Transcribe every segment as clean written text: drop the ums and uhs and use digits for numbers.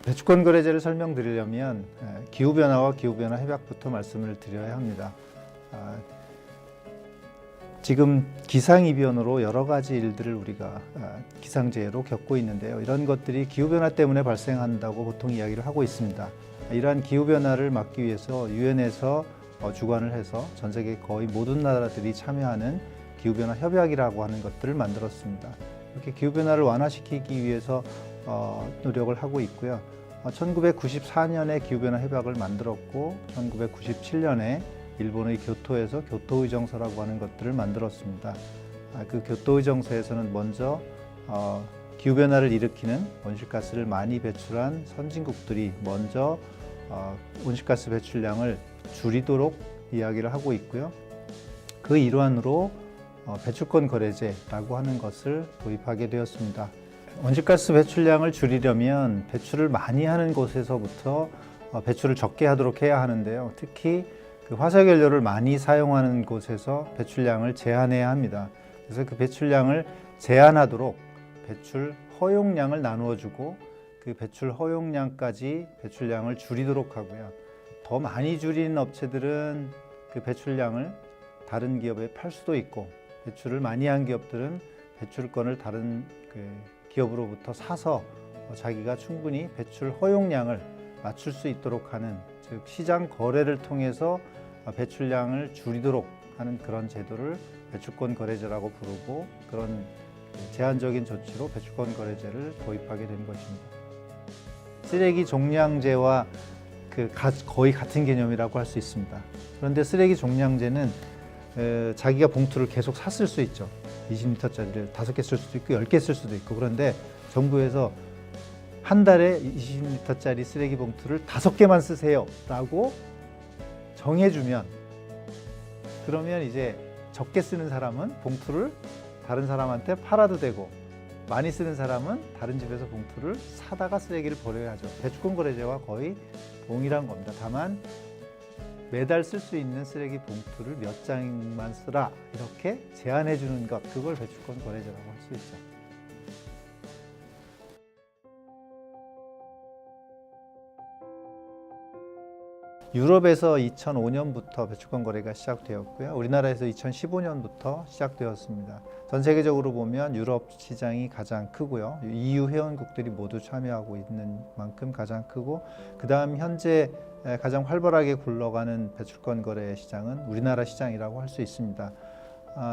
배출권 거래제를 설명드리려면 기후변화와 기후변화 협약부터 말씀을 드려야 합니다. 지금 기상이변으로 여러 가지 일들을 우리가 기상재해로 겪고 있는데요. 이런 것들이 기후변화 때문에 발생한다고 보통 이야기를 하고 있습니다. 이러한 기후변화를 막기 위해서 유엔에서 주관을 해서 전 세계 거의 모든 나라들이 참여하는 기후변화 협약이라고 하는 것들을 만들었습니다. 이렇게 기후변화를 완화시키기 위해서 노력을 하고 있고요. 1994년에 기후변화 협약을 만들었고 1997년에 일본의 교토에서 교토의정서라고 하는 것들을 만들었습니다. 그 교토의정서에서는 먼저 기후변화를 일으키는 온실가스를 많이 배출한 선진국들이 먼저 온실가스 배출량을 줄이도록 이야기를 하고 있고요. 그 일환으로 배출권 거래제라고 하는 것을 도입하게 되었습니다. 온실가스 배출량을 줄이려면 배출을 많이 하는 곳에서부터 배출을 적게 하도록 해야 하는데요. 특히 그 화석연료를 많이 사용하는 곳에서 배출량을 제한해야 합니다. 그래서 그 배출량을 제한하도록 배출 허용량을 나누어주고 그 배출 허용량까지 배출량을 줄이도록 하고요. 더 많이 줄이는 업체들은 그 배출량을 다른 기업에 팔 수도 있고, 배출을 많이 한 기업들은 배출권을 다른 기업으로부터 사서 자기가 충분히 배출 허용량을 맞출 수 있도록 하는, 즉 시장 거래를 통해서 배출량을 줄이도록 하는 그런 제도를 배출권 거래제라고 부르고, 그런 제한적인 조치로 배출권 거래제를 도입하게 된 것입니다. 쓰레기 종량제와 거의 같은 개념이라고 할 수 있습니다. 그런데 쓰레기 종량제는 자기가 봉투를 계속 샀을 수 있죠. 20리터짜리를 5개 쓸 수도 있고 10개 쓸 수도 있고. 그런데 정부에서 한 달에 20리터짜리 쓰레기 봉투를 5개만 쓰세요 라고 정해주면, 그러면 이제 적게 쓰는 사람은 봉투를 다른 사람한테 팔아도 되고, 많이 쓰는 사람은 다른 집에서 봉투를 사다가 쓰레기를 버려야 하죠. 배출권 거래제와 거의 동일한 겁니다. 다만 매달 쓸 수 있는 쓰레기 봉투를 몇 장만 쓰라 이렇게 제한해 주는 것, 그걸 배출권 거래제라고 할 수 있죠. 유럽에서 2005년부터 배출권 거래가 시작되었고요. 우리나라에서 2015년부터 시작되었습니다. 전 세계적으로 보면 유럽 시장이 가장 크고요. EU 회원국들이 모두 참여하고 있는 만큼 가장 크고, 그 다음 현재 가장 활발하게 굴러가는 배출권 거래 시장은 우리나라 시장이라고 할 수 있습니다.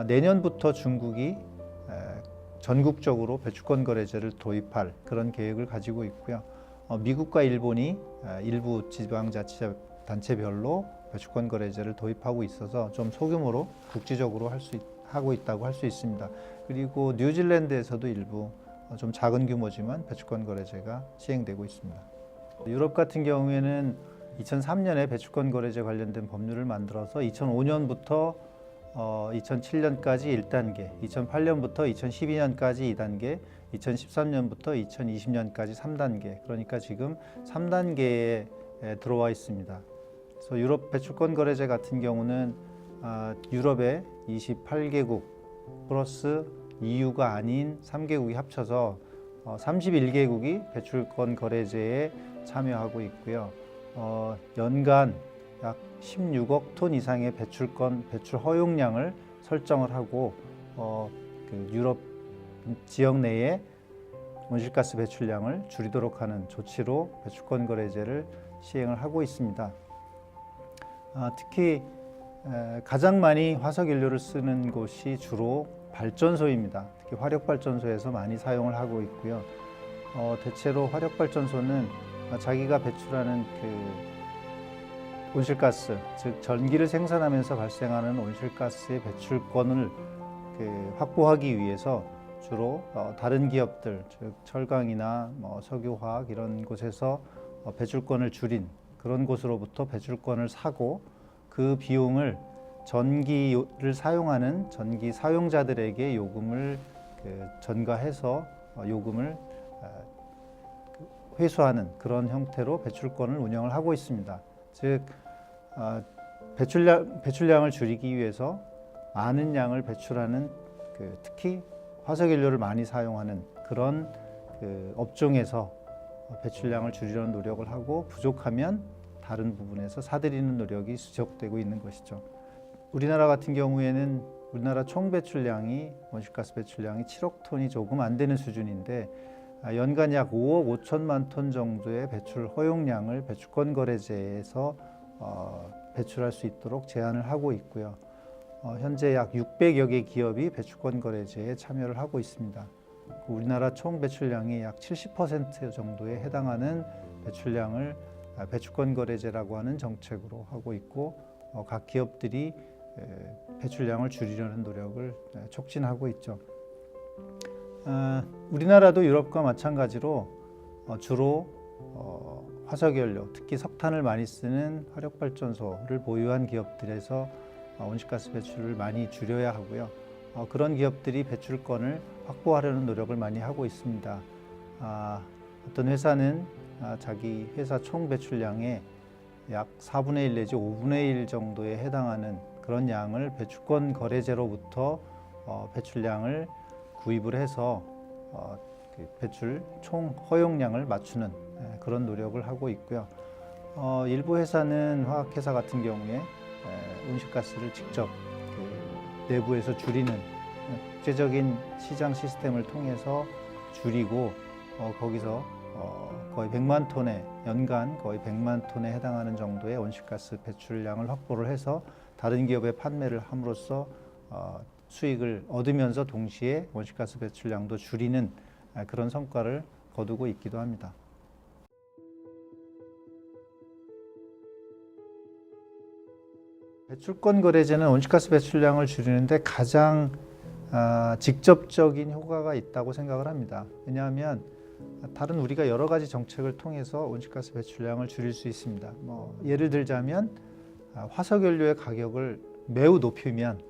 내년부터 중국이 전국적으로 배출권 거래제를 도입할 그런 계획을 가지고 있고요. 미국과 일본이 일부 지방자치단체별로 배출권 거래제를 도입하고 있어서 좀 소규모로 국지적으로 하고 있다고 할 수 있습니다. 그리고 뉴질랜드에서도 일부 좀 작은 규모지만 배출권 거래제가 시행되고 있습니다. 유럽 같은 경우에는 2003년에 배출권 거래제 관련된 법률을 만들어서 2005년부터 2007년까지 1단계, 2008년부터 2012년까지 2단계, 2013년부터 2020년까지 3단계, 그러니까 지금 3단계에 들어와 있습니다. 그래서 유럽 배출권 거래제 같은 경우는 유럽의 28개국 플러스 EU가 아닌 3개국이 합쳐서 31개국이 배출권 거래제에 참여하고 있고요. 연간 약 16억 톤 이상의 배출 허용량을 설정을 하고 유럽 지역 내에 온실가스 배출량을 줄이도록 하는 조치로 배출권 거래제를 시행을 하고 있습니다. 특히 가장 많이 화석연료를 쓰는 곳이 주로 발전소입니다. 특히 화력발전소에서 많이 사용을 하고 있고요. 대체로 화력발전소는 자기가 배출하는 온실가스, 즉 전기를 생산하면서 발생하는 온실가스의 배출권을 확보하기 위해서 주로 다른 기업들, 즉 철강이나 석유화학 이런 곳에서 배출권을 줄인 그런 곳으로부터 배출권을 사고, 그 비용을 전기를 사용하는 전기 사용자들에게 요금을 전가해서 요금을 회수하는 그런 형태로 배출권을 운영을 하고 있습니다. 즉 배출량을 줄이기 위해서 많은 양을 배출하는 특히 화석연료를 많이 사용하는 그런 업종에서 배출량을 줄이려는 노력을 하고 부족하면 다른 부분에서 사들이는 노력이 지속되고 있는 것이죠. 우리나라 같은 경우에는 우리나라 총 배출량이 온실가스 배출량이 7억 톤이 조금 안 되는 수준인데 연간 약 5억 5천만 톤 정도의 배출 허용량을 배출권 거래제에서 배출할 수 있도록 제한을 하고 있고요. 현재 약 600여 개 기업이 배출권 거래제에 참여를 하고 있습니다. 우리나라 총 배출량이 약 70% 정도에 해당하는 배출량을 배출권 거래제라고 하는 정책으로 하고 있고 각 기업들이 배출량을 줄이려는 노력을 촉진하고 있죠. 우리나라도 유럽과 마찬가지로 주로 화석연료, 특히 석탄을 많이 쓰는 화력발전소를 보유한 기업들에서 온실가스 배출을 많이 줄여야 하고요. 그런 기업들이 배출권을 확보하려는 노력을 많이 하고 있습니다. 어떤 회사는 자기 회사 총 배출량의 약 4분의 1 내지 5분의 1 정도에 해당하는 그런 양을 배출권 거래제로부터 배출량을 구입을 해서 배출 총 허용량을 맞추는 그런 노력을 하고 있고요. 일부 회사는 화학회사 같은 경우에 온실가스를 직접 내부에서 줄이는 국제적인 시장 시스템을 통해서 줄이고 거기서 거의 100만 톤에 연간 거의 100만 톤에 해당하는 정도의 온실가스 배출량을 확보를 해서 다른 기업에 판매를 함으로써 수익을 얻으면서 동시에 온실가스 배출량도 줄이는 그런 성과를 거두고 있기도 합니다. 배출권 거래제는 온실가스 배출량을 줄이는데 가장 직접적인 효과가 있다고 생각을 합니다. 왜냐하면 다른 우리가 여러 가지 정책을 통해서 온실가스 배출량을 줄일 수 있습니다. 예를 들자면 화석연료의 가격을 매우 높이면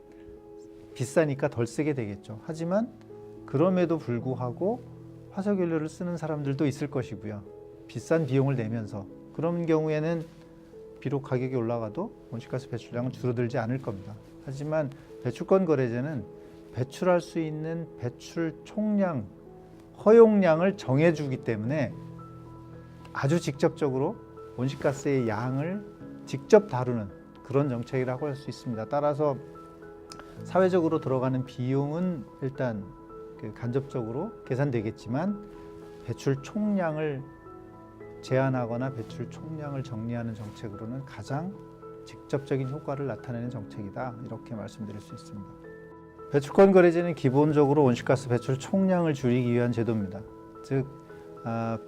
비싸니까 덜 쓰게 되겠죠. 하지만 그럼에도 불구하고 화석연료를 쓰는 사람들도 있을 것이고요. 비싼 비용을 내면서 그런 경우에는 비록 가격이 올라가도 온실가스 배출량은 줄어들지 않을 겁니다. 하지만 배출권 거래제는 배출할 수 있는 배출 총량, 허용량을 정해주기 때문에 아주 직접적으로 온실가스의 양을 직접 다루는 그런 정책이라고 할 수 있습니다. 따라서 사회적으로 들어가는 비용은 일단 간접적으로 계산되겠지만 배출 총량을 제한하거나 배출 총량을 정리하는 정책으로는 가장 직접적인 효과를 나타내는 정책이다, 이렇게 말씀드릴 수 있습니다. 배출권 거래제는 기본적으로 온실가스 배출 총량을 줄이기 위한 제도입니다. 즉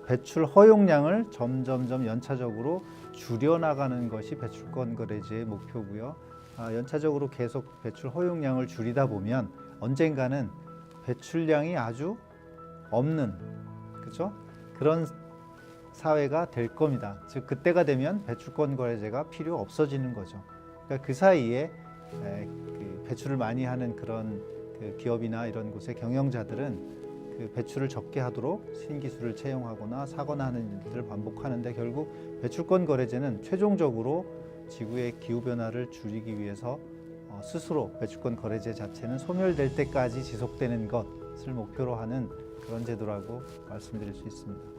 배출 허용량을 점점점 연차적으로 줄여나가는 것이 배출권 거래제의 목표고요. 연차적으로 계속 배출 허용량을 줄이다 보면 언젠가는 배출량이 아주 없는, 그렇죠? 그런 사회가 될 겁니다. 즉 그때가 되면 배출권 거래제가 필요 없어지는 거죠. 그러니까 그 사이에 배출을 많이 하는 그런 기업이나 이런 곳의 경영자들은 배출을 적게 하도록 신기술을 채용하거나 사거나 하는 일들을 반복하는데 결국 배출권 거래제는 최종적으로 지구의 기후변화를 줄이기 위해서 스스로 배출권 거래제 자체는 소멸될 때까지 지속되는 것을 목표로 하는 그런 제도라고 말씀드릴 수 있습니다.